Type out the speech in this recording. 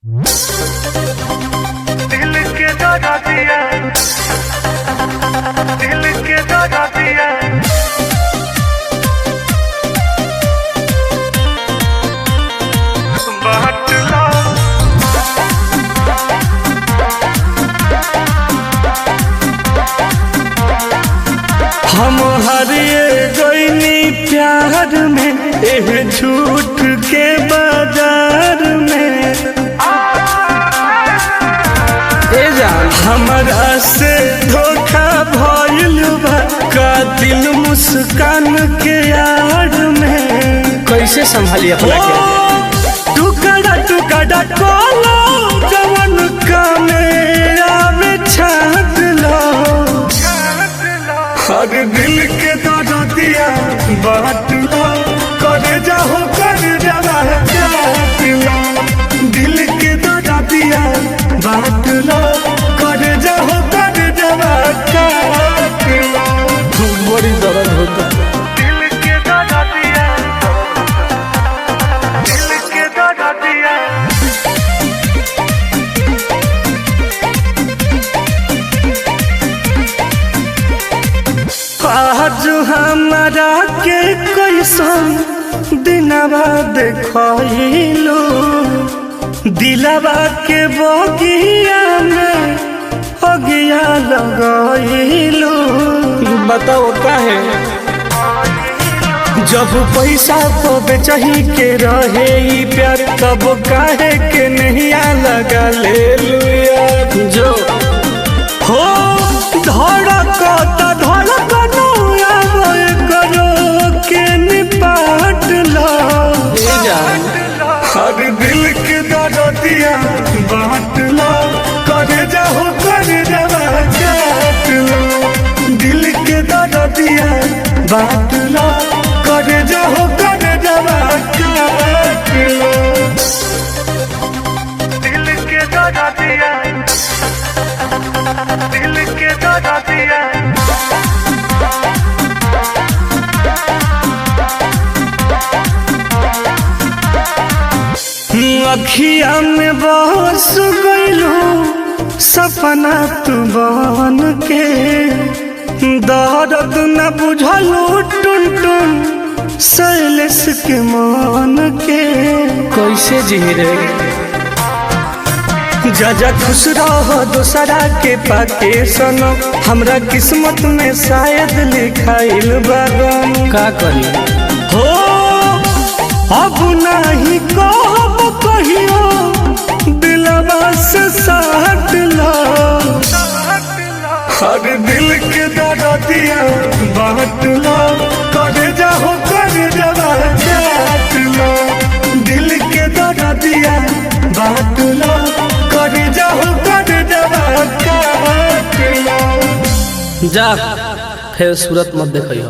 दिल के दौरा दिया, दिल के दौरा दिया, बात लो हम हरिए गईनी प्यार में, एह झूठ के बाजार में हमरा से धोखा भइल बा, का दिल मुस्कान के यार में कैसे संभालिए अपना के? टुकड़ा टुकड़ा कोलो जवन कामे आवे छाट लो, हर दिल के दौरा दिया बात लो, करे जाओ कर जवा चाट लो, दिल के दौरा दिया बात लो, करे जाओ कर जवा चाट लो। बड़ी दर्द होता। दिल के दौरा दिया, दिल के दौरा दिया, आज हमारा के कैसन दिनवा देखलू, दिलवा के बगिया में अगिया लगलू। बताओ काहे? जब पैसा तो बेचही के रहे ई प्यार, तब काहे के नहीं लगा ले यार। जो हो धड़कता धड़कनो आवे करो के निपाट लो, हर दिल के दर्दिया बांट लो, करे जाओ कर जवा चाट लो, दिल के दर्दिया बांट लो, करे जाओ कर जवा चाट लो, दिल के दर्दिया, दिल के दौरा दिया, अखिया में बस गइलू सपना तू बन के, दर्द न बुझलू टुन टुन शैलेश के मन के। कैसे जी रे? जा खुश रहो दूसरा के पाके सनम, हमरा किस्मत में शायद लिखाइल बा गम। का करी? हो अब नहीं कहब कहियो, दिलवा से साथ लो, हर दिल के दर्दिया बांट लो, करे जाओ कर जवा चाट लो, दिल के दर्दिया बांट लो, करे जाओ कर जवा चाट लो। जा फिर सूरत मत देखियो।